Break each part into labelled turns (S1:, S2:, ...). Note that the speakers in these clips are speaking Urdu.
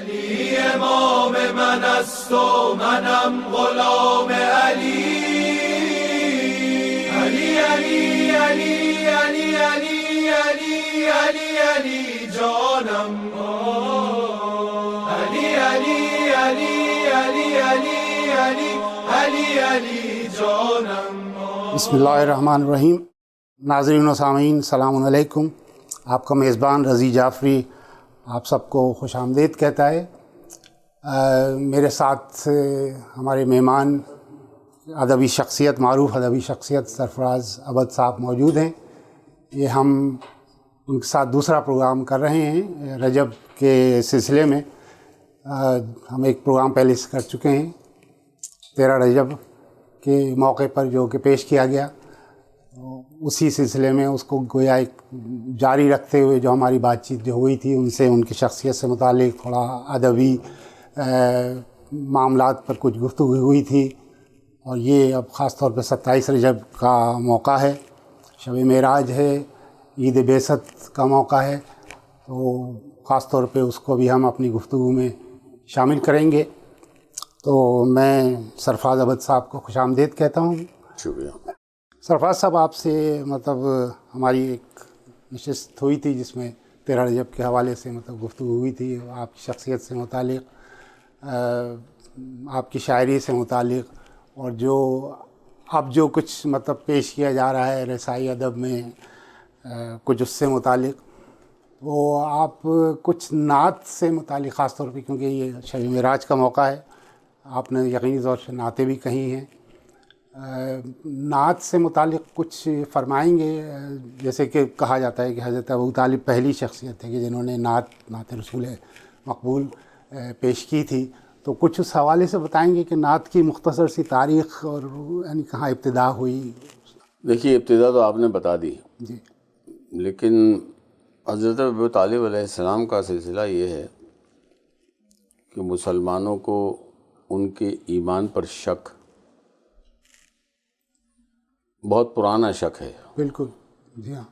S1: علی امام من است و منم غلام علی. علی علی علی علی علی علی علی علی جانم. علی علی علی علی علی علی علی علی جانم.
S2: بسم اللہ الرحمن الرحیم. ناظرین و سامعین السلام علیکم. آپ کا میزبان رضی جعفری آپ سب کو خوش آمدید کہتا ہے. میرے ساتھ ہمارے مہمان ادبی شخصیت، معروف ادبی شخصیت سرفراز عبد صاحب موجود ہیں. یہ ہم ان کے ساتھ دوسرا پروگرام کر رہے ہیں رجب کے سلسلے میں. ہم ایک پروگرام پہلے سے کر چکے ہیں 13 رجب کے موقع پر جو کہ پیش کیا گیا. اسی سلسلے میں اس کو گویا ایک جاری رکھتے ہوئے جو ہماری بات چیت جو ہوئی تھی ان سے، ان کی شخصیت سے متعلق تھوڑا ادبی معاملات پر کچھ گفتگو ہوئی تھی. اور یہ اب خاص طور پہ 27 رجب کا موقع ہے، شب معراج ہے، عید بعثت کا موقع ہے، تو خاص طور پہ اس کو بھی ہم اپنی گفتگو میں شامل کریں گے. تو میں سرفراز عبد صاحب کو خوش آمدید کہتا ہوں.
S3: شکریہ.
S2: سرفراز صاحب، آپ سے ہماری ایک نشست ہوئی تھی جس میں 13 رجب کے حوالے سے گفتگو ہوئی تھی، آپ کی شخصیت سے متعلق، آپ کی شاعری سے متعلق، اور جو کچھ پیش کیا جا رہا ہے رسائی ادب میں کچھ اس سے متعلق. وہ آپ کچھ نعت سے متعلق، خاص طور پہ کیونکہ یہ شب معراج کا موقع ہے، آپ نے یقینی طور سے نعتیں بھی کہی ہیں. نعت سے متعلق کچھ فرمائیں گے؟ جیسے کہ کہا جاتا ہے کہ حضرت ابو طالب پہلی شخصیت ہے کہ جنہوں نے نعت رسول مقبول پیش کی تھی. تو کچھ اس حوالے سے بتائیں گے کہ نعت کی مختصر سی تاریخ اور یعنی کہاں ابتدا ہوئی؟
S3: دیکھیے، ابتدا تو آپ نے بتا دی
S2: جی،
S3: لیکن حضرت ابو طالب علیہ السلام کا سلسلہ یہ ہے کہ مسلمانوں کو ان کے ایمان پر شک بہت پرانا شک ہے.
S2: بالکل. جی ہاں.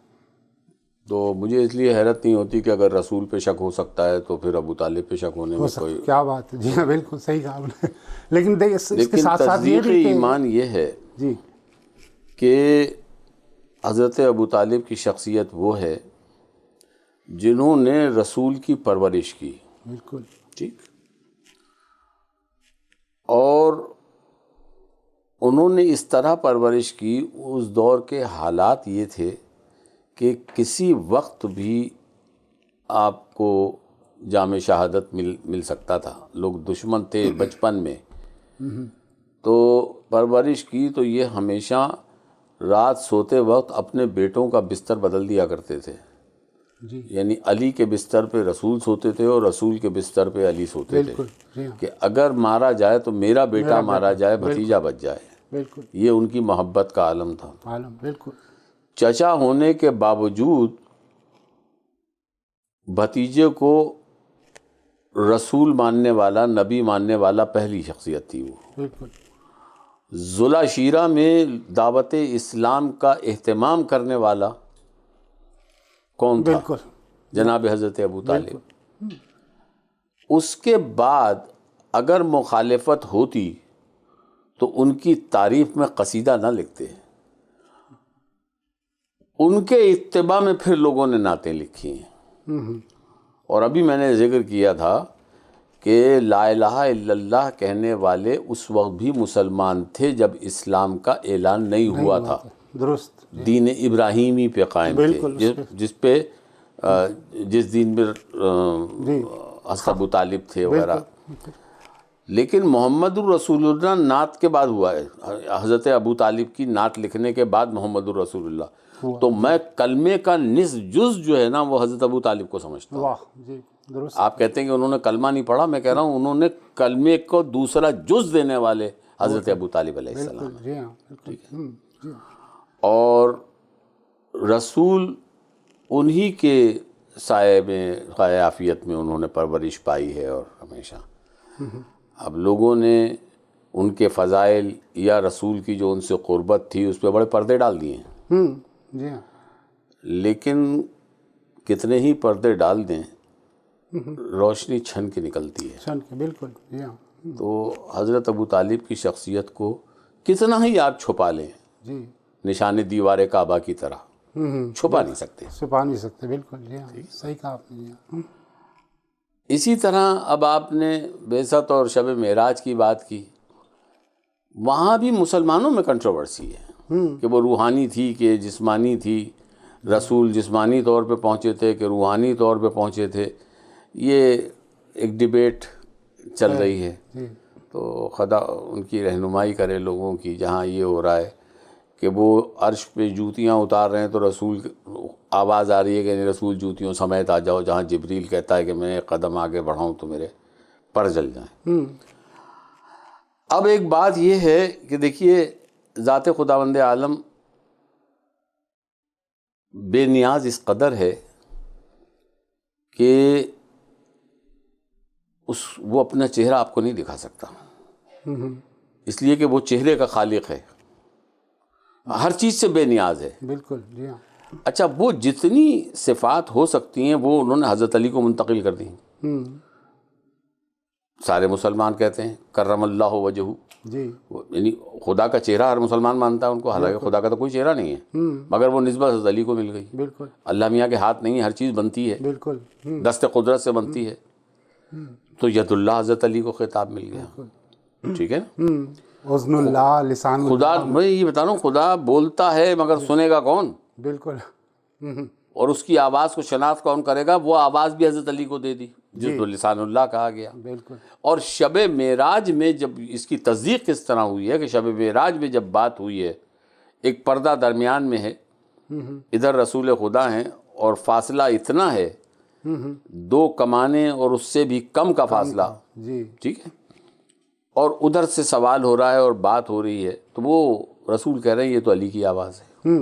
S3: تو مجھے اس لیے حیرت نہیں ہوتی کہ اگر رسول پہ شک ہو سکتا ہے تو پھر ابو طالب پہ شک ہونے میں کوئی...
S2: کیا بات ہے. جی ہاں، بالکل صحیح کہا آپ نے. لیکن اس کے ساتھ ساتھ یہ
S3: تصدیق ایمان یہ ہے
S2: جی
S3: کہ حضرت ابو طالب کی شخصیت وہ ہے جنہوں نے رسول کی پرورش کی.
S2: بالکل
S3: ٹھیک. اور انہوں نے اس طرح پرورش کی، اس دور کے حالات یہ تھے کہ کسی وقت بھی آپ کو جام شہادت مل سکتا تھا. لوگ دشمن تھے بچپن میں، تو پرورش کی تو یہ ہمیشہ رات سوتے وقت اپنے بیٹوں کا بستر بدل دیا کرتے تھے.
S2: جی
S3: یعنی علی کے بستر پہ رسول سوتے تھے اور رسول کے بستر پہ علی سوتے تھے.
S2: بالکل. جی ہاں.
S3: کہ اگر مارا جائے تو میرا بیٹا مارا جائے، بھتیجا بچ جائے.
S2: بالکل.
S3: یہ ان کی محبت کا عالم تھا.
S2: عالم. بالکل.
S3: چچا ہونے کے باوجود بھتیجے کو رسول ماننے والا، نبی ماننے والا پہلی شخصیت تھی وہ.
S2: بالکل.
S3: ذوالہ شیرہ میں دعوت اسلام کا اہتمام کرنے والا کون تھا؟
S2: بالکل.
S3: جناب حضرت ابو طالب. اس کے بعد اگر مخالفت ہوتی تو ان کی تعریف میں قصیدہ نہ لکھتے. ان کے اتباع میں پھر لوگوں نے نعتیں لکھی ہیں. اور ابھی میں نے ذکر کیا تھا کہ لا الہ الا اللہ کہنے والے اس وقت بھی مسلمان تھے جب اسلام کا اعلان نہیں ہوا تھا.
S2: درست.
S3: دین ابراہیمی پہ قائم تھے، جس دین میں حضرت ابو طالب تھے وغیرہ. لیکن محمد الرسول اللہ نعت کے بعد ہوا ہے. حضرت ابو طالب کی نعت لکھنے کے بعد محمد الرسول اللہ. تو میں کلمے کا نصف جز جو ہے نا وہ حضرت ابو طالب کو سمجھتا ہوں.
S2: واہ. جی درست.
S3: آپ کہتے ہیں کہ انہوں نے کلمہ نہیں پڑھا، میں کہہ رہا ہوں انہوں نے کلمے کو دوسرا جز دینے والے حضرت ابو طالب علیہ السلام.
S2: جی ہاں. بالکل.
S3: اور رسول انہی کے سائے میں، سایہ عافیت میں انہوں نے پرورش پائی ہے. اور ہمیشہ اب لوگوں نے ان کے فضائل یا رسول کی جو ان سے قربت تھی اس پہ بڑے پردے ڈال دیے ہیں.
S2: جی ہاں.
S3: لیکن کتنے ہی پردے ڈال دیں، روشنی چھن کے نکلتی ہے.
S2: شان کے بالکل جی ہاں
S3: تو حضرت ابو طالب کی شخصیت کو کتنا ہی آپ چھپا لیں
S2: جی
S3: نشان دیوار کعبہ کی طرح چھپا نہیں سکتے.
S2: چھپا نہیں سکتے بالکل جی ہاں صحیح کہا آپ نے جی ہاں.
S3: اسی طرح اب آپ نے بعثت اور شب معراج کی بات کی. وہاں بھی مسلمانوں میں کنٹروورسی ہے کہ وہ روحانی تھی کہ جسمانی تھی. رسول جسمانی طور پہ پہنچے تھے کہ روحانی طور پہ پہنچے تھے. یہ ایک ڈیبیٹ چل رہی ہے.
S2: جی
S3: تو خدا ان کی رہنمائی کرے لوگوں کی. جہاں یہ ہو رہا ہے کہ وہ عرش پہ جوتیاں اتار رہے ہیں تو رسول آواز آ رہی ہے کہ رسول جوتیوں سمیت آ جاؤ. جہاں جبریل کہتا ہے کہ میں ایک قدم آگے بڑھاؤں تو میرے پر جل جائیں. اب ایک بات یہ ہے کہ دیکھیے ذات خداوند عالم بے نیاز اس قدر ہے کہ وہ اپنا چہرہ آپ کو نہیں دکھا سکتا. اس لیے کہ وہ چہرے کا خالق ہے. ہر چیز سے بے نیاز ہے.
S2: بالکل جی ہاں.
S3: اچھا وہ جتنی صفات ہو سکتی ہیں وہ انہوں نے حضرت علی کو منتقل کر دی. سارے مسلمان کہتے ہیں کرم اللہ وجہہ.
S2: جی
S3: یعنی خدا کا چہرہ ہر مسلمان مانتا ہے ان کو. حالانکہ خدا کا تو کوئی چہرہ نہیں ہے مگر وہ نسبت حضرت علی کو مل گئی.
S2: بالکل
S3: اللہ میاں کے ہاتھ نہیں ہے. ہر چیز بنتی ہے
S2: بالکل
S3: دست قدرت سے بنتی ہے. تو ید اللہ حضرت علی کو خطاب مل گیا. ٹھیک ہے نا.
S2: حسن اللہ لسان
S3: خدا میں یہ بتا رہا ہوں خدا بولتا ہے مگر سنے گا کون؟
S2: بالکل.
S3: اور اس کی آواز کو شناخت کون کرے گا؟ وہ آواز بھی حضرت علی کو دے دی جس کو لسان اللہ کہا گیا.
S2: بالکل.
S3: اور شب معراج میں جب اس کی تصدیق کس طرح ہوئی ہے کہ شب معراج میں جب بات ہوئی ہے ایک پردہ درمیان میں ہے ادھر رسول خدا ہیں اور فاصلہ اتنا ہے 2 کمانیں اور اس سے بھی کم کا فاصلہ.
S2: جی
S3: ٹھیک ہے. اور ادھر سے سوال ہو رہا ہے اور بات ہو رہی ہے تو وہ رسول کہہ رہے ہیں یہ تو علی کی آواز ہے.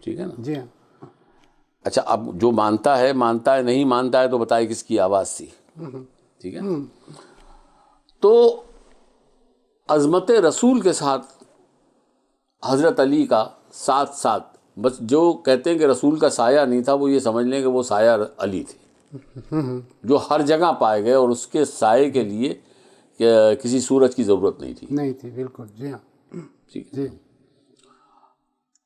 S3: ٹھیک ہے نا.
S2: جی ہاں.
S3: اچھا اب جو مانتا ہے نہیں مانتا ہے تو بتائے کس کی آواز تھی. ٹھیک ہے. تو عظمت رسول کے ساتھ حضرت علی کا ساتھ ساتھ بس جو کہتے ہیں کہ رسول کا سایہ نہیں تھا وہ یہ سمجھ لیں کہ وہ سایہ علی تھے جو ہر جگہ پائے گئے اور اس کے سائے کے لیے کسی سورج کی ضرورت نہیں تھی.
S2: نہیں تھی بالکل جی ہاں.
S3: ٹھیک ہے.
S2: جی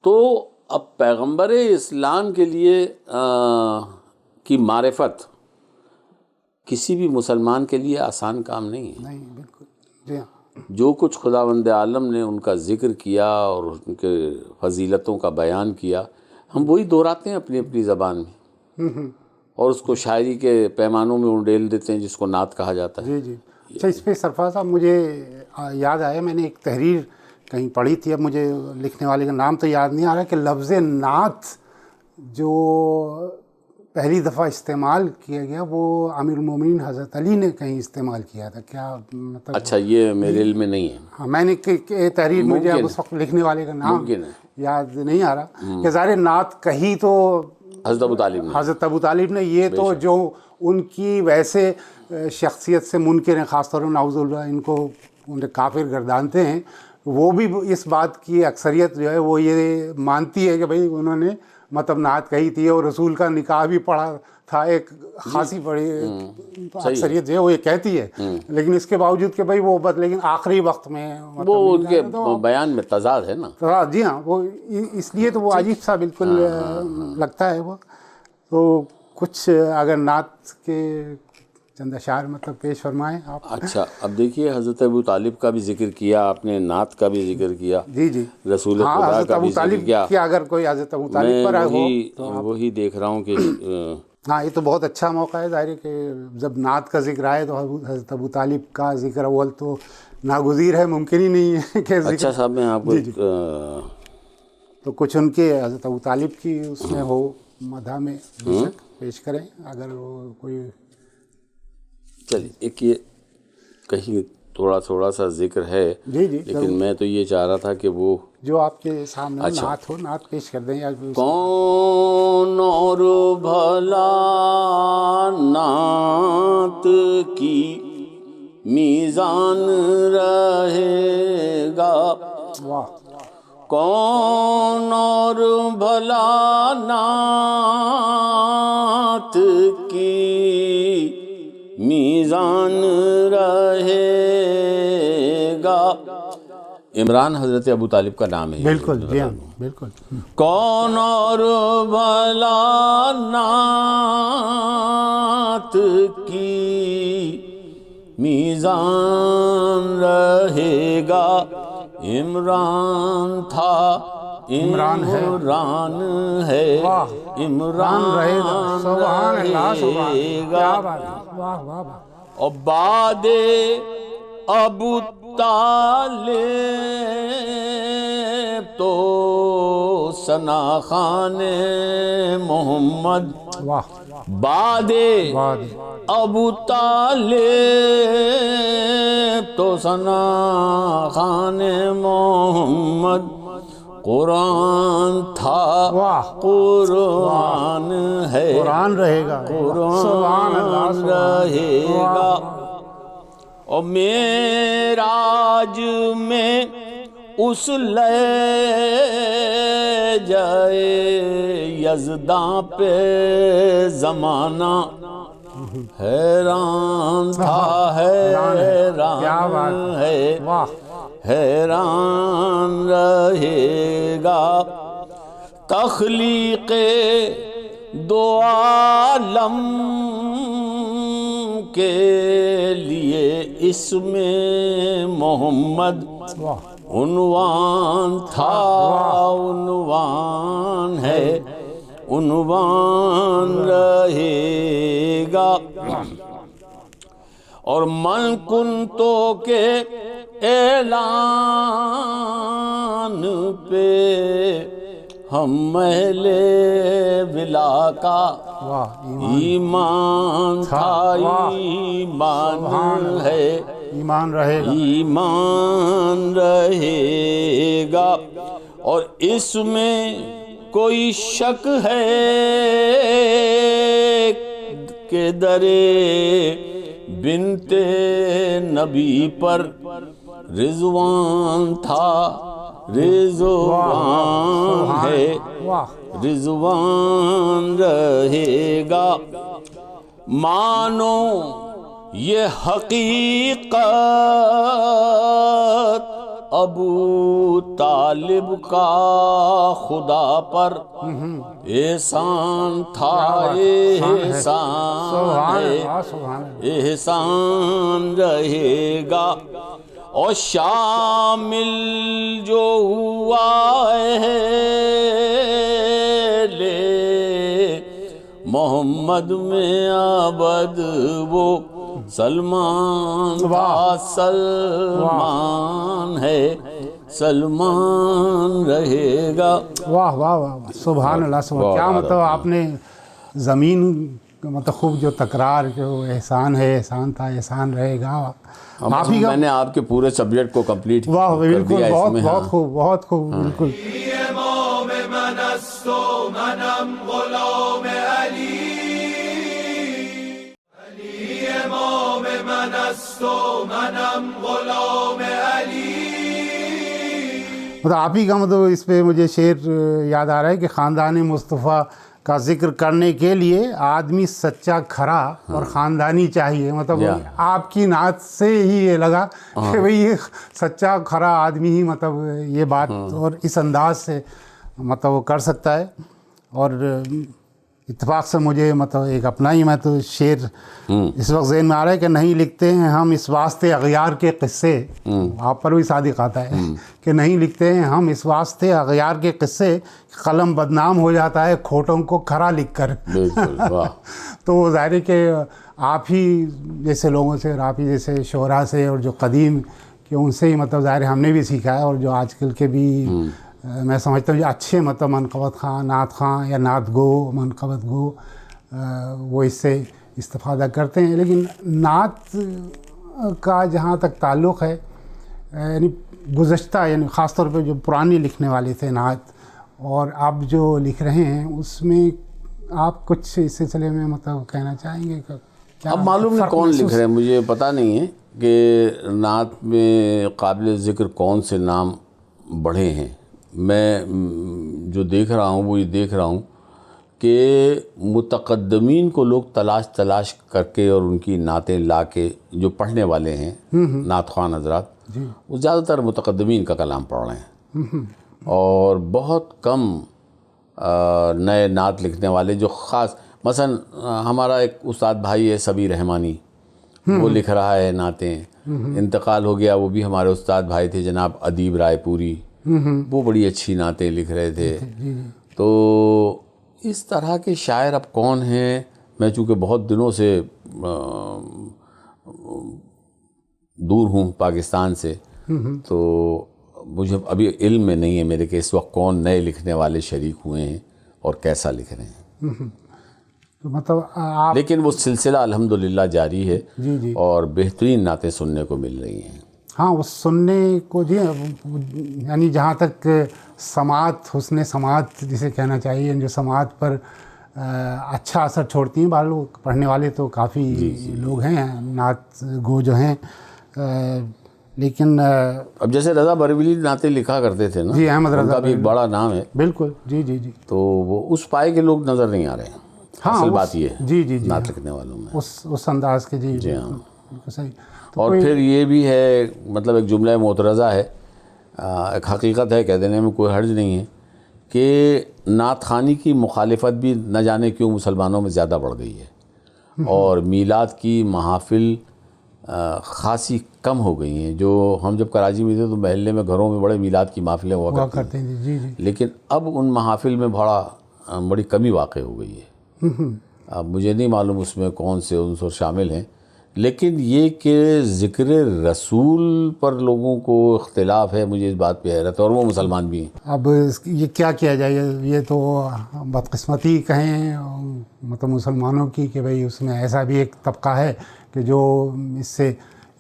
S3: تو اب پیغمبر اسلام کے لیے کی معرفت کسی بھی مسلمان کے لیے آسان کام نہیں ہے.
S2: نہیں بالکل جی ہاں.
S3: جو کچھ خداوند عالم نے ان کا ذکر کیا اور ان کے فضیلتوں کا بیان کیا ہم وہی دہراتے ہیں اپنی اپنی زبان میں اور اس کو شاعری کے پیمانوں میں انڈیل دیتے ہیں جس کو نعت کہا جاتا ہے.
S2: جی جی. اچھا اس پہ سرفراز صاحب مجھے یاد آیا میں نے ایک تحریر کہیں پڑھی تھی. اب مجھے لکھنے والے کا نام تو یاد نہیں آ رہا کہ لفظ نعت جو پہلی دفعہ استعمال کیا گیا وہ امیر المومنین حضرت علی نے کہیں استعمال کیا تھا. کیا مطلب؟
S3: اچھا یہ میرے علم میں نہیں ہے.
S2: ہاں میں نے تحریر مجھے اب اس وقت لکھنے والے کا نام یاد نہیں آ رہا کہ ظاہر نعت کہی تو حضرت ابو طالب نے. یہ تو جو ان کی ویسے شخصیت سے منکر ہیں خاص طور پر نعوذ باللہ ان کو کافر گردانتے ہیں وہ بھی اس بات کی اکثریت جو ہے وہ یہ مانتی ہے کہ بھئی انہوں نے مطلب نعت کہی تھی اور رسول کا نکاح بھی پڑھا تھا. ایک خاصی بڑی اکثریت جو ہے وہ یہ کہتی ہے لیکن اس کے باوجود کہ بھئی وہ لیکن آخری وقت میں
S3: وہ ان کے بیان میں تضاد ہے نا.
S2: جی ہاں وہ اس لیے تو وہ عجیب سا بالکل لگتا ہے. وہ تو کچھ اگر نعت کے چند اشعار مطلب پیش فرمائیں آپ.
S3: اچھا اب دیکھیے حضرت ابو طالب کا بھی ذکر کیا آپ نے نعت کا بھی ذکر کیا.
S2: جی جی.
S3: رسول خدا کا بھی ذکر کیا.
S2: اگر کوئی حضرت ابو طالب پر ہو
S3: تو وہی دیکھ رہا ہوں کہ
S2: ہاں یہ تو بہت اچھا موقع ہے. ظاہر ہے کہ جب نعت کا ذکر آئے تو حضرت ابو طالب کا ذکر اول تو ناگزیر ہے. ممکن ہی نہیں ہے کہ
S3: اچھا صاحب میں آپ کو
S2: تو کچھ ان کے حضرت ابو طالب کی اس میں ہو مدح میں پیش کریں اگر وہ کوئی.
S3: چلیے ایک یہ کہیں تھوڑا سا ذکر ہے.
S2: جی جی.
S3: لیکن میں تو یہ چاہ رہا تھا کہ وہ
S2: جو آپ کے سامنے نعت ہو نعت پیش کر دیں.
S3: کون اور بھلا نعت کی میزان رہے گا.
S2: واہ.
S3: کون اور بھلا نعت کی میزان رہے گا. عمران حضرت ابو طالب کا نام ہے.
S2: بالکل جی ہاں بالکل.
S3: کون اور بھلا نعت کی میزان رہے گا. عمران تھا
S2: عمران ہے.
S3: عمران ہے.
S2: واہ.
S3: عمران
S2: رہے گا. سبحان اللہ سبحان
S3: رہے
S2: اللہ.
S3: گا.
S2: کیا بات ہے. واہ واہ واہ.
S3: اور بعد ابو طالب تو ثنا خان محمد.
S2: واہ.
S3: بعد
S2: بعد
S3: ابو طالب تو ثنا خان محمد. قرآن تھا
S2: واہ.
S3: قرآن ہے.
S2: قرآن رہے گا. سبحان اللہ
S3: قرآن
S2: سبحان
S3: رہے گا. اور معراج میں اس لے جائے یزداں پہ زمانہ. حیران تھا حیران ہے.
S2: واہ.
S3: حیران رہے گا. تخلیق دو عالم کے لیے اسم محمد
S2: واہ.
S3: عنوان تھا. عنوان ہے. عنوان رہے گا. اور من کنتو کے اعلان پہ ہم اہل ولا کا
S2: واہ.
S3: ایمان تھا. ایمان ہے.
S2: ایمان رہے گا.
S3: ایمان رہے گا. اور اس میں کوئی شک ہے کہ درے بنت نبی پر رضوان تھا. رضوان ہے.
S2: واہ.
S3: رضوان رہے گا. مانو یہ حقیقت ابو طالب کا خدا پر احسان تھا. احسان ہے. احسان رہے گا. اور شامل جو ہوا ہے لے محمد میں عبد وہ سلمان تھا. سلمان ہے. سلمان رہے گا.
S2: واہ واہ واہ. سبحان اللہ سبحان. کیا مطلب آپ نے زمین مطلب خوب جو تکرار جو احسان ہے احسان تھا احسان رہے گا.
S3: میں نے آپ کے پورے سبجیکٹ کو کمپلیٹ کر دیا.
S2: واہ بالکل. بہت بہت خوب بہت خوب. بالکل.
S1: امام من است و منم غلام علی. علی امام من است و منم غلام علی.
S2: مطلب آپ ہی کا مطلب اس پہ مجھے شعر یاد آ رہا ہے کہ خاندان مصطفیٰ کا ذکر کرنے کے لیے آدمی سچا کھرا اور خاندانی چاہیے. مطلب آپ کی نعت سے ہی یہ لگا کہ بھئی یہ سچا کھرا آدمی ہی مطلب یہ بات اور اس انداز سے مطلب وہ کر سکتا ہے. اور اتفاق سے مجھے مطلب ایک اپنا ہی میں تو شعر اس وقت ذہن میں آ رہا ہے کہ نہیں لکھتے ہیں ہم اس واسطے اغیار کے قصے. آپ پر بھی صادق آتا ہے کہ نہیں لکھتے ہیں ہم اس واسطے اغیار کے قصے. قلم بدنام ہو جاتا ہے کھوٹوں کو کھرا لکھ کر. تو وہ ظاہر ہے کہ آپ ہی جیسے لوگوں سے اور آپ ہی جیسے شعراء سے اور جو قدیم کہ ان سے ہی مطلب ظاہر ہم نے بھی سیکھا ہے. اور جو آج کل کے بھی میں سمجھتا ہوں جو اچھے مطلب منقبت خواں نعت خواں یا نعت گو منقبت گو وہ اس سے استفادہ کرتے ہیں. لیکن نعت کا جہاں تک تعلق ہے یعنی گزشتہ یعنی خاص طور پہ جو پرانی لکھنے والے تھے نعت اور اب جو لکھ رہے ہیں اس میں آپ کچھ اس سلسلے میں مطلب کہنا چاہیں گے کہ
S3: اب معلوم نہیں کون لکھ رہے ہیں, مجھے پتہ نہیں ہے کہ نعت میں قابل ذکر کون سے نام بڑھے ہیں. میں جو دیکھ رہا ہوں وہ یہ دیکھ رہا ہوں کہ متقدمین کو لوگ تلاش کر کے اور ان کی نعتیں لا کے جو پڑھنے والے ہیں نعت خوان حضرات وہ زیادہ تر متقدمین کا کلام پڑھ رہے ہیں، اور بہت کم نئے نعت لکھنے والے جو خاص، مثلا ہمارا ایک استاد بھائی ہے سبی رحمانی، وہ لکھ رہا ہے نعتیں، انتقال ہو گیا، وہ بھی ہمارے استاد بھائی تھے جناب ادیب رائے پوری، وہ بڑی اچھی نعتیں لکھ رہے تھے۔ تو اس طرح کے شاعر اب کون ہیں؟ میں چونکہ بہت دنوں سے دور ہوں پاکستان سے، تو مجھے ابھی علم میں نہیں ہے میرے کہ اس وقت کون نئے لکھنے والے شریک ہوئے ہیں اور کیسا لکھ رہے ہیں۔
S2: تو مطلب آپ،
S3: لیکن وہ سلسلہ الحمدللہ جاری ہے،
S2: جی
S3: اور بہترین نعتیں سننے کو مل رہی ہیں۔
S2: ہاں، وہ سننے کو جی، یعنی جہاں تک سماعت، حسن سماعت جسے کہنا چاہیے، جو سماعت پر اچھا اثر چھوڑتی ہیں، بعض لوگ پڑھنے والے تو کافی لوگ ہیں نعت گو جو ہیں، لیکن
S3: اب جیسے رضا بریلوی نعتیں لکھا کرتے تھے نا،
S2: جی احمد
S3: ان
S2: رضا
S3: کا بھی ایک بڑا نام ہے،
S2: بالکل، جی جی جی،
S3: تو وہ اس پائے کے لوگ نظر نہیں آ رہے ہیں۔
S2: ہاں،
S3: اصل بات یہ ہے
S2: جی جی جی،
S3: نعت لکھنے والوں میں،
S2: اس انداز کے، جی
S3: جی ہاں۔
S2: بالکل صحیح۔
S3: اور پھر یہ بھی ہے، مطلب ایک جملہ معترضہ ہے، ایک حقیقت ہے، کہہ دینے میں کوئی حرج نہیں ہے، کہ نعت خوانی کی مخالفت بھی نہ جانے کیوں مسلمانوں میں زیادہ بڑھ گئی ہے، اور میلاد کی محافل خاصی کم ہو گئی ہیں۔ جو ہم جب کراچی میں تھے تو محلے میں گھروں میں بڑے میلاد کی محفلیں ہوا کرتی
S2: ہیں، جی جی،
S3: لیکن اب ان محافل میں بڑی کمی واقع ہو گئی ہے۔ اب مجھے نہیں معلوم اس میں کون سے عنصر شامل ہیں، لیکن یہ کہ ذکر رسول پر لوگوں کو اختلاف ہے، مجھے اس بات پہ حیرت ہے، اور وہ مسلمان بھی ہیں۔
S2: اب یہ کیا کیا جائے، یہ تو بدقسمتی کہیں مطلب مسلمانوں کی، کہ بھئی اس میں ایسا بھی ایک طبقہ ہے کہ جو اس سے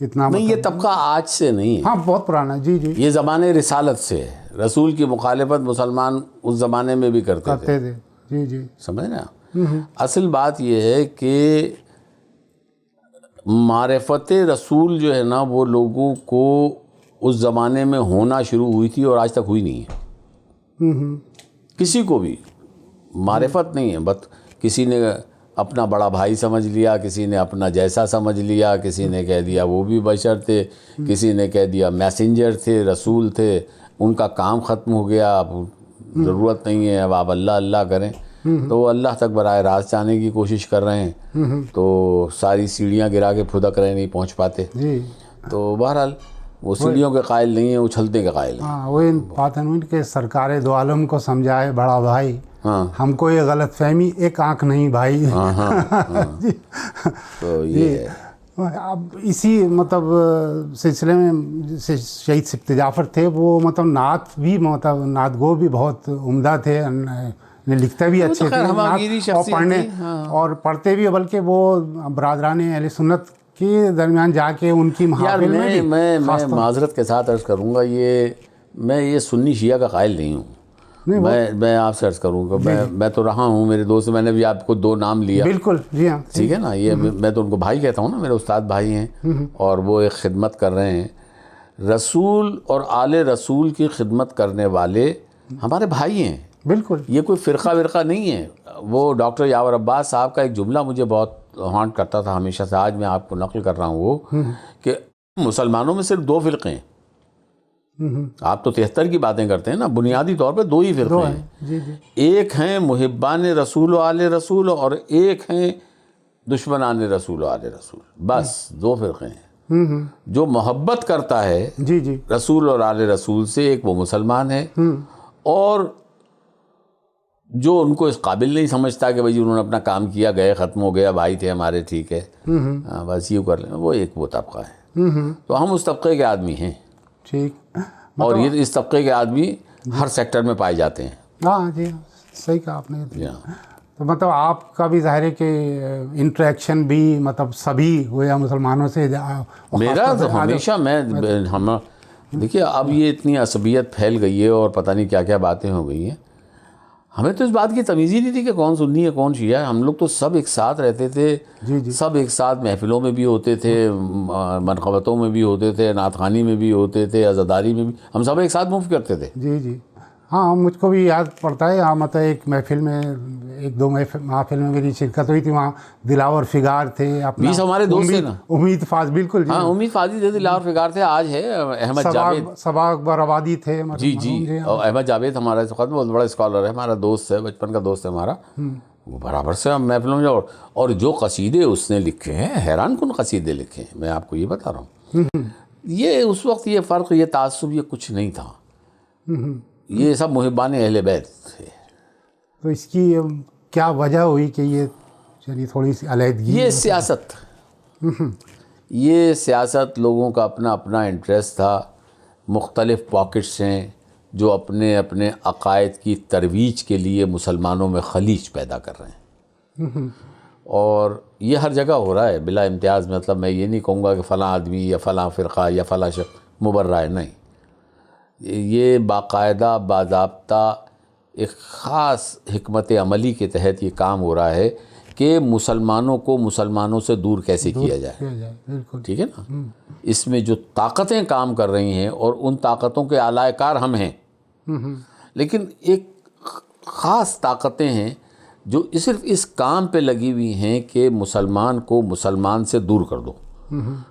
S2: اتنا
S3: نہیں، یہ طبقہ آج سے نہیں ہے،
S2: ہاں بہت پرانا، جی جی،
S3: یہ زمانے رسالت سے ہے۔ رسول کی مخالفت مسلمان اس زمانے میں بھی کرتے تھے،
S2: جی جی،
S3: سمجھ نا۔ اصل بات یہ ہے کہ معرفت رسول جو ہے نا، وہ لوگوں کو اس زمانے میں ہونا شروع ہوئی تھی اور آج تک ہوئی نہیں ہے۔ کسی کو بھی معرفت نہیں ہے، بس کسی نے اپنا بڑا بھائی سمجھ لیا، کسی نے اپنا جیسا سمجھ لیا، کسی نے کہہ دیا وہ بھی بشر تھے، کسی نے کہہ دیا میسنجر تھے، رسول تھے، ان کا کام ختم ہو گیا، اب ضرورت نہیں ہے، اب آپ اللہ اللہ کریں، تو وہ اللہ تک براہ راست جانے کی کوشش کر رہے ہیں، تو ساری سیڑھیاں گرا کے پھدک رہے، نہیں پہنچ پاتے۔ تو بہرحال وہ سیڑھیوں کے قائل نہیں ہیں، اچھلتے کے قائل ہیں۔
S2: ہاں، وہ بات ہے کہ سرکار دو عالم کو سمجھائے بڑا بھائی، ہم کو یہ غلط فہمی ایک آنکھ نہیں بھائی۔
S3: تو یہ ہے۔
S2: اب اسی مطلب سلسلے میں جیسے شہید سبط جعفر تھے، وہ مطلب نعت بھی، مطلب نعت گو بھی بہت عمدہ تھے، لکھتے بھی اچھے تھے، اور پڑھنے اور پڑھتے بھی، بلکہ وہ برادران اہل سنت کے درمیان جا کے ان کی محافل میں
S3: میں معذرت کے ساتھ عرض کروں گا، میں یہ سنی شیعہ کا قائل نہیں ہوں۔ میں آپ سے عرض کروں گا، میں تو رہا ہوں، میرے دوست، میں نے بھی آپ کو دو نام لیا،
S2: بالکل، جی ہاں،
S3: ٹھیک ہے نا، یہ میں تو ان کو بھائی کہتا ہوں نا، میرے استاد بھائی ہیں، اور وہ ایک خدمت کر رہے ہیں۔ رسول اور آل رسول کی خدمت کرنے والے ہمارے بھائی ہیں،
S2: بالکل،
S3: یہ کوئی فرقہ نہیں ہے۔ وہ ڈاکٹر یاور عباس صاحب کا ایک جملہ مجھے بہت ہانٹ کرتا تھا ہمیشہ سے، آج میں آپ کو نقل کر رہا ہوں، وہ کہ مسلمانوں میں صرف دو فرقے ہیں۔ آپ تو 73 کی باتیں کرتے ہیں نا، بنیادی طور پہ دو ہی فرقے ہیں، ایک ہیں محبان رسول و آل رسول، اور ایک ہیں دشمنان رسول و آل رسول، بس دو فرقے ہیں۔ جو محبت کرتا ہے
S2: جی جی،
S3: رسول اور آل رسول سے، ایک وہ مسلمان ہے، اور جو ان کو اس قابل نہیں سمجھتا کہ بھئی انہوں نے اپنا کام کیا، گئے، ختم ہو گیا، بھائی تھے ہمارے، ٹھیک ہے، بس یوں کر لیں، وہ ایک وہ طبقہ ہے۔ تو ہم اس طبقے کے آدمی ہیں،
S2: ٹھیک،
S3: اور یہ اس طبقے کے آدمی ہر سیکٹر میں پائے جاتے ہیں۔
S2: ہاں جی، صحیح کہا آپ نے۔ تو مطلب آپ کا بھی ظاہر ہے کہ انٹریکشن بھی مطلب سبھی ہویا مسلمانوں سے،
S3: میرا تو ہمیشہ دیکھیے، اب یہ اتنی عصبیت پھیل گئی ہے اور پتہ نہیں کیا کیا باتیں ہو گئی ہیں، ہمیں تو اس بات کی تمیز ہی نہیں تھی کہ کون سنی ہے کون شیعہ ہے۔ ہم لوگ تو سب ایک ساتھ رہتے تھے، سب ایک ساتھ محفلوں میں بھی ہوتے تھے، منقبتوں میں بھی ہوتے تھے، نعت خوانی میں بھی ہوتے تھے، عزاداری میں بھی، ہم سب ایک ساتھ موو کرتے تھے۔
S2: جی جی، ہاں مجھ کو بھی یاد پڑتا ہے. مطلب ایک محفل میں 1-2 محفل میں میری شرکت ہوئی تھی. وہاں دلاور فگار تھے, اپنا
S3: 20 ہمارے دوست ہیں نا,
S2: امید فاضل, بالکل جی,
S3: ہاں امید فاضل تھے, دلاور فگار تھے, آج ہے احمد جاوید,
S2: صبا اکبر آبادی تھے.
S3: جی, اور احمد جاوید ہمارا اس وقت بہت بڑا اسکالر ہے, ہمارا دوست ہے, بچپن کا دوست ہے ہمارا. وہ برابر سے ہم محفلوں میں اور جو قصیدے اس نے لکھے ہیں, حیران کن قصیدے لکھے ہیں, میں آپ کو یہ بتا رہا ہوں. یہ اس وقت یہ فرق, یہ تعصب, یہ کچھ نہیں تھا. یہ سب محبان اہل بیت تھے.
S2: تو اس کی کیا وجہ ہوئی کہ یہ یعنی تھوڑی سی علیحدگی؟
S3: یہ سیاست, یہ سیاست, لوگوں کا اپنا اپنا انٹرسٹ تھا. مختلف پاکٹس ہیں جو اپنے اپنے عقائد کی ترویج کے لیے مسلمانوں میں خلیج پیدا کر رہے ہیں. اور یہ ہر جگہ ہو رہا ہے بلا امتیاز. مطلب میں یہ نہیں کہوں گا کہ فلاں آدمی یا فلاں فرقہ یا فلاں شخص مبرہ ہے, نہیں. یہ باقاعدہ باضابطہ ایک خاص حکمت عملی کے تحت یہ کام ہو رہا ہے کہ مسلمانوں کو مسلمانوں سے دور کیسے کیا جائے. ٹھیک ہے نا. اس میں جو طاقتیں کام کر رہی ہیں اور ان طاقتوں کے اعلی کار ہم ہیں, لیکن ایک خاص طاقتیں ہیں جو صرف اس کام پہ لگی ہوئی ہیں کہ مسلمان کو مسلمان سے دور کر دو.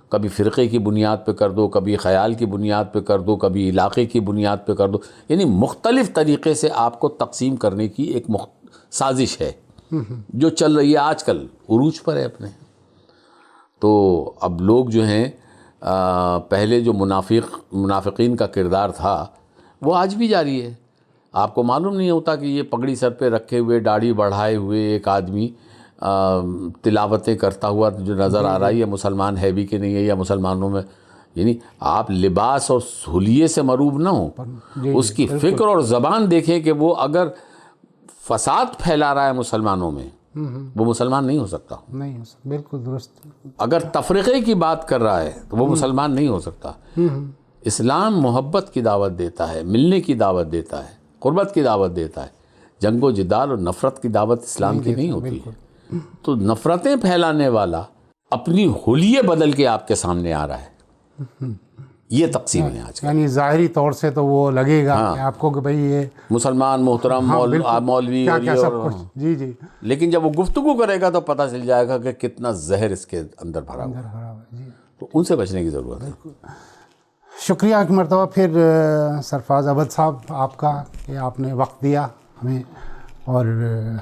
S3: کبھی فرقے کی بنیاد پہ کر دو, کبھی خیال کی بنیاد پہ کر دو, کبھی علاقے کی بنیاد پہ کر دو. یعنی مختلف طریقے سے آپ کو تقسیم کرنے کی ایک سازش ہے جو چل رہی ہے آج کل, عروج پر ہے اپنے. تو اب لوگ جو ہیں, پہلے جو منافقین کا کردار تھا وہ آج بھی جاری ہے. آپ کو معلوم نہیں ہوتا کہ یہ پگڑی سر پہ رکھے ہوئے, داڑھی بڑھائے ہوئے ایک آدمی تلاوتیں کرتا ہوا جو نظر آ رہا ہے, یہ مسلمان ہے بھی کہ نہیں ہے, یا مسلمانوں میں. یعنی آپ لباس اور حلیے سے مروب نہ ہوں, اس کی فکر اور زبان دیکھیں کہ وہ اگر فساد پھیلا رہا ہے مسلمانوں میں, وہ مسلمان نہیں ہو سکتا.
S2: نہیں ہو سکتا, بالکل درست.
S3: اگر تفرقے کی بات کر رہا ہے تو وہ مسلمان نہیں ہو سکتا. اسلام محبت کی دعوت دیتا ہے, ملنے کی دعوت دیتا ہے, قربت کی دعوت دیتا ہے. جنگ و جدال اور نفرت کی دعوت اسلام کی نہیں ہوتی ہے. تو نفرتیں پھیلانے والا اپنی حلیے بدل کے آپ کے سامنے آ رہا ہے. یہ تقسیم ہے آج کل.
S2: یعنی ظاہری طور سے تو وہ لگے گا کہ آپ کو کہ بھئی یہ
S3: مسلمان محترم مولوی اور یہ
S2: سب کچھ, جی جی,
S3: لیکن جب وہ گفتگو کرے گا تو پتہ چل جائے گا کہ کتنا زہر اس کے اندر بھرا ہوا ہے. تو ان سے بچنے کی ضرورت ہے.
S2: شکریہ ایک مرتبہ پھر سرفراز عبد صاحب آپ کا کہ آپ نے وقت دیا ہمیں, اور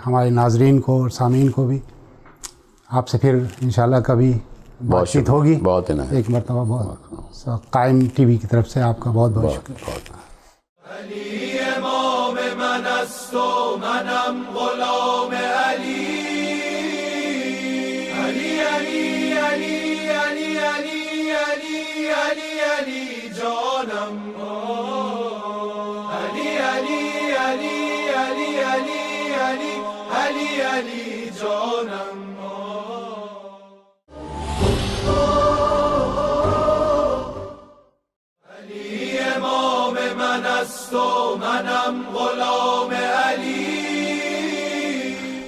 S2: ہمارے ناظرین کو اور سامعین کو بھی. آپ سے پھر انشاءاللہ کبھی بات چیت ہوگی.
S3: بہت
S2: ایک مرتبہ بہت قائم ٹی وی کی طرف سے آپ کا بہت بہت شکریہ.
S1: علی امام من است و منم غلام علی. علی علی علی علی علی علی علی علی جانم. علی علی علی علی علی علی علی علی جانم. علی امام من است و منم غلام علی.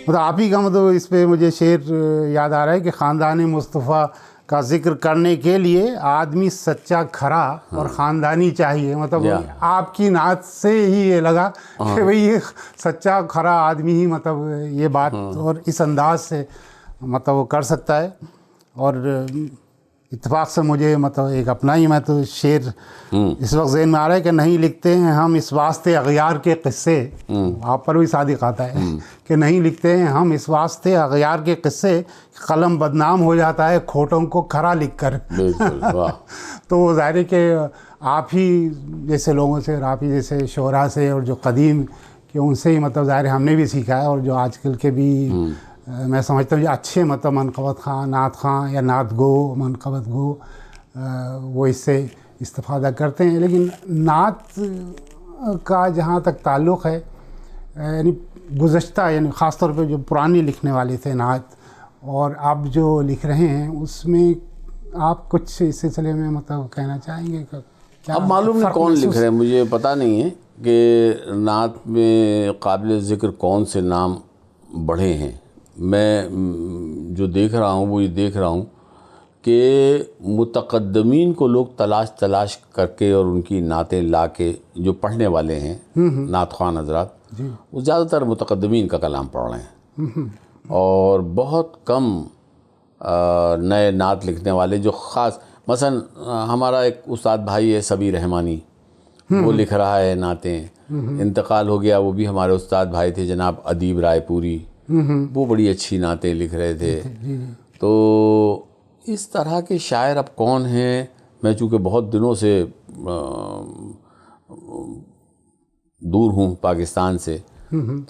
S2: مطلب آپ ہی کا مطلب اس پہ مجھے شعر یاد آ رہا ہے کہ خاندان مصطفیٰ کا ذکر کرنے کے لیے آدمی سچا کھرا اور خاندانی چاہیے. مطلب آپ کی نعت سے ہی یہ لگا کہ بھئی یہ سچا کھرا آدمی ہی مطلب یہ بات اور اس انداز سے مطلب وہ کر سکتا ہے. اور اتفاق سے مجھے مطلب ایک اپنا ہی میں تو شعر اس وقت ذہن میں آ رہا ہے کہ نہیں لکھتے ہیں ہم اس واسطے اغیار کے قصے. آپ پر بھی صادق آتا ہے کہ نہیں لکھتے ہیں ہم اس واسطے اغیار کے قصے, قلم بدنام ہو جاتا ہے کھوٹوں کو کھرا لکھ کر. تو وہ ظاہر ہے کہ آپ ہی جیسے لوگوں سے اور آپ ہی جیسے شعراء سے اور جو قدیم کہ ان سے ہی مطلب ظاہر ہم نے بھی سیکھا ہے. اور جو آج کل کے بھی میں سمجھتا ہوں جو اچھے مطلب منقبت خواں, نعت خواں یا نعت گو, منقبت گو, وہ اس سے استفادہ کرتے ہیں. لیکن نعت کا جہاں تک تعلق ہے یعنی گزشتہ یعنی خاص طور پہ جو پرانی لکھنے والے تھے نعت اور اب جو لکھ رہے ہیں اس میں آپ کچھ اس سلسلے میں مطلب کہنا چاہیں گے کہ
S3: اب معلوم نہیں کون لکھ رہے ہیں, مجھے پتہ نہیں ہے کہ نعت میں قابل ذکر کون سے نام بڑھے ہیں. میں جو دیکھ رہا ہوں وہ یہ دیکھ رہا ہوں کہ کہ متقدمین کو لوگ تلاش کر کے اور ان کی نعتیں لا کے جو پڑھنے والے ہیں نعت خوان حضرات وہ زیادہ تر متقدمین کا کلام پڑھ رہے ہیں اور بہت کم نئے نعت لکھنے والے جو خاص، مثلا ہمارا ایک استاد بھائی ہے سبیر رحمانی، وہ لکھ رہا ہے نعتیں، انتقال ہو گیا، وہ بھی ہمارے استاد بھائی تھے جناب ادیب رائے پوری، وہ بڑی اچھی نعتیں لکھ رہے تھے. تو اس طرح کے شاعر اب کون ہیں؟ میں چونکہ بہت دنوں سے دور ہوں پاکستان سے،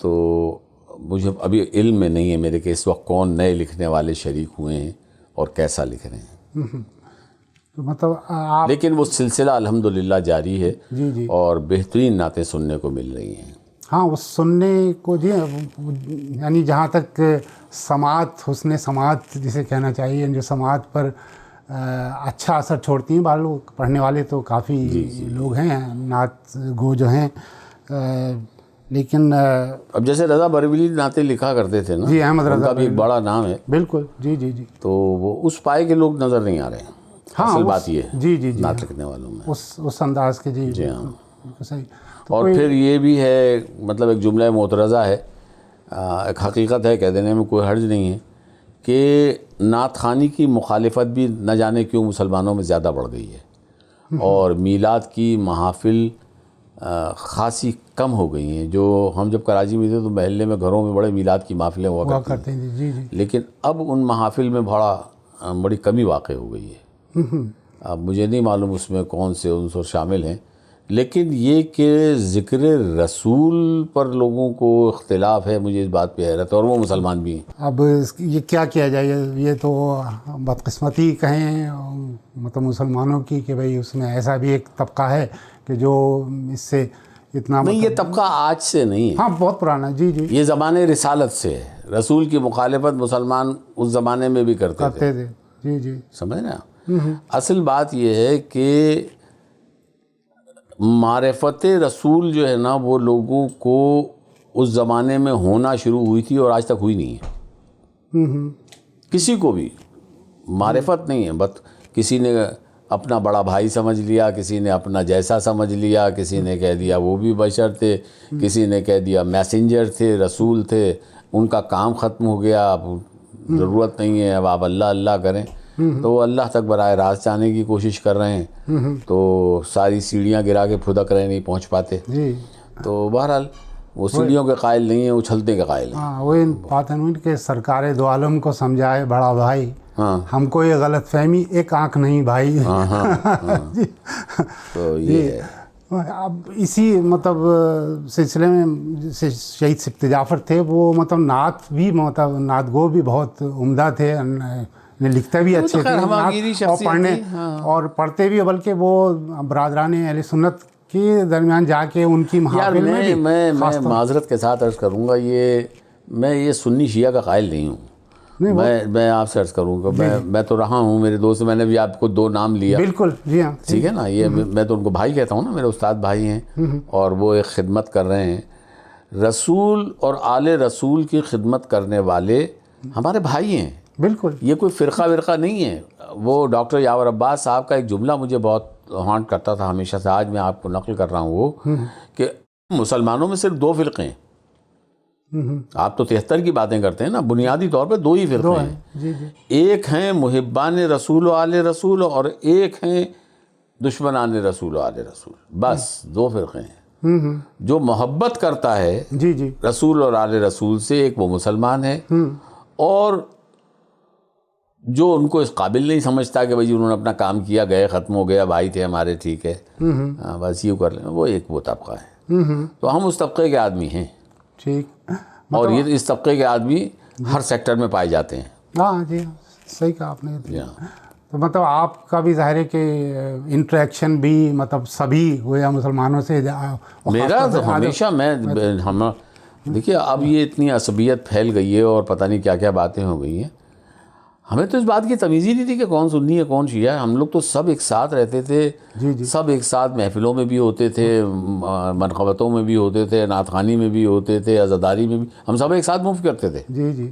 S3: تو مجھے ابھی علم میں نہیں ہے میرے کہ اس وقت کون نئے لکھنے والے شریک ہوئے ہیں اور کیسا لکھ رہے ہیں.
S2: مطلب آپ،
S3: لیکن وہ سلسلہ الحمدللہ جاری ہے
S2: جی
S3: اور بہترین نعتیں سننے کو مل رہی ہیں.
S2: ہاں، وہ سننے کو جی، یعنی جہاں تک سماعت، حسن سماعت جسے کہنا چاہیے، جو سماعت پر اچھا اثر چھوڑتی ہیں. بعض لوگ پڑھنے والے تو کافی لوگ ہیں نعت گو جو ہیں، لیکن
S3: اب جیسے رضا بریلوی نعتیں لکھا کرتے تھے نا،
S2: جی احمد
S3: ان
S2: رضا
S3: کا بھی ایک بڑا نام ہے.
S2: بالکل، جی جی جی.
S3: تو وہ اس پائے کے لوگ نظر نہیں آ رہے ہیں.
S2: ہاں،
S3: اصل بات یہ ہے
S2: جی جی جی،
S3: نعت لکھنے والوں میں
S2: اس انداز کے. جی
S3: جی ہاں.
S2: بالکل صحیح.
S3: اور پھر یہ بھی ہے، مطلب ایک جملہ معترضہ ہے، ایک حقیقت ہے، کہہ دینے میں کوئی حرج نہیں ہے، کہ نعت خوانی کی مخالفت بھی نہ جانے کیوں مسلمانوں میں زیادہ بڑھ گئی ہے اور میلاد کی محافل خاصی کم ہو گئی ہیں. جو ہم جب کراچی میں تھے تو محلے میں گھروں میں بڑے میلاد کی محفلیں ہوا کرتی ہیں،
S2: جی جی.
S3: لیکن اب ان محافل میں بڑی کمی واقع ہو گئی ہے. اب مجھے نہیں معلوم اس میں کون سے عنصر شامل ہیں، لیکن یہ کہ ذکر رسول پر لوگوں کو اختلاف ہے، مجھے اس بات پہ حیرت ہے، اور وہ مسلمان بھی ہیں.
S2: اب یہ کیا کیا جائے؟ یہ تو بدقسمتی کہیں مطلب مسلمانوں کی کہ بھئی اس میں ایسا بھی ایک طبقہ ہے کہ جو اس سے اتنا
S3: نہیں، یہ طبقہ آج سے نہیں ہے،
S2: ہاں بہت پرانا. جی جی،
S3: یہ زمانے رسالت سے ہے. رسول کی مخالفت مسلمان اس زمانے میں بھی کرتے تھے.
S2: جی جی.
S3: سمجھ رہے ہیں؟ اصل بات یہ ہے کہ معرفت رسول جو ہے نا، وہ لوگوں کو اس زمانے میں ہونا شروع ہوئی تھی اور آج تک ہوئی نہیں ہے. کسی کو بھی معرفت نہیں ہے، بس کسی نے اپنا بڑا بھائی سمجھ لیا، کسی نے اپنا جیسا سمجھ لیا، کسی نے کہہ دیا وہ بھی بشر تھے، کسی نے کہہ دیا میسنجر تھے، رسول تھے، ان کا کام ختم ہو گیا، اب ضرورت نہیں ہے، اب آپ اللہ اللہ کریں. تو وہ اللہ تک براہ راست جانے کی کوشش کر رہے ہیں، تو ساری سیڑھیاں گرا کے پھدک رہے، نہیں پہنچ پاتے. تو بہرحال وہ سیڑھیوں کے قائل نہیں ہیں، اچھلتے کے قائل ہیں.
S2: ہاں، وہ بات ہے کہ سرکار دو عالم کو سمجھائے بڑا بھائی، ہم کو یہ غلط فہمی ایک آنکھ نہیں بھائی.
S3: تو یہ ہے.
S2: اب اسی مطلب سلسلے میں جیسے شہید سبط جعفر تھے، وہ مطلب نعت بھی، مطلب نعت گو بھی بہت عمدہ تھے، لکھتے بھی اچھے تھے اور پڑھنے اور پڑھتے بھی، بلکہ وہ برادران اہل سنت کے درمیان جا کے ان کی محافل میں بھی.
S3: میں معذرت کے ساتھ عرض کروں گا، میں یہ سنی شیعہ کا قائل نہیں ہوں. میں آپ سے عرض کروں گا، میں تو رہا ہوں، میرے دوست، میں نے بھی آپ کو 2 نام لیا.
S2: بالکل، جی ہاں،
S3: ٹھیک ہے نا. یہ میں تو ان کو بھائی کہتا ہوں نا، میرے استاد بھائی ہیں اور وہ ایک خدمت کر رہے ہیں. رسول اور آل رسول کی خدمت کرنے والے ہمارے بھائی ہیں.
S2: بالکل،
S3: یہ کوئی فرقہ نہیں ہے. وہ ڈاکٹر یاور عباس صاحب کا ایک جملہ مجھے بہت ہانٹ کرتا تھا ہمیشہ سے، آج میں آپ کو نقل کر رہا ہوں، وہ کہ مسلمانوں میں صرف 2 فرقے ہیں. آپ تو 73 کی باتیں کرتے ہیں نا، بنیادی طور پہ 2 ہی فرقے ہیں. ایک ہیں محبان رسول و آل رسول، اور ایک ہیں دشمنان رسول و آل رسول. بس 2 فرقے ہیں. جو محبت کرتا ہے
S2: جی جی
S3: رسول اور آل رسول سے، ایک وہ مسلمان ہے، اور جو ان کو اس قابل نہیں سمجھتا کہ بھئی انہوں نے اپنا کام کیا، گئے، ختم ہو گیا، بھائی تھے ہمارے، ٹھیک ہے، بس یہ کر لیں، وہ طبقہ ہے. تو ہم اس طبقے کے آدمی ہیں.
S2: ٹھیک.
S3: اور یہ اس طبقے کے آدمی ہر سیکٹر میں پائے جاتے ہیں.
S2: ہاں جی، صحیح کہا آپ نے. تو مطلب آپ کا بھی ظاہر ہے کہ انٹریکشن بھی مطلب سبھی ہویا مسلمانوں سے.
S3: میرا تو ہمیشہ دیکھیے اب یہ اتنی عصبیت پھیل گئی ہے اور پتہ نہیں کیا کیا باتیں ہو گئی ہیں. ہمیں تو اس بات کی تمیز ہی نہیں تھی کہ کون سنی ہے کون شیعہ ہے. ہم لوگ تو سب ایک ساتھ رہتے تھے، سب ایک ساتھ محفلوں میں بھی ہوتے تھے، منقبتوں میں بھی ہوتے تھے، نعت خوانی میں بھی ہوتے تھے، عزاداری میں بھی، ہم سب ایک ساتھ موو کرتے تھے.
S2: جی جی.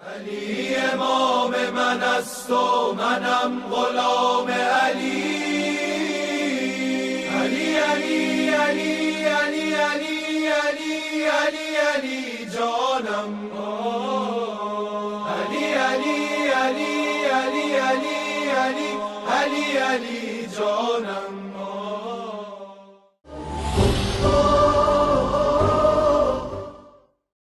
S1: علی امام من است و منم غلام علی علی علی علی علی علی علی علی علی جانم علی علی علی علی علی علی علی علی جانم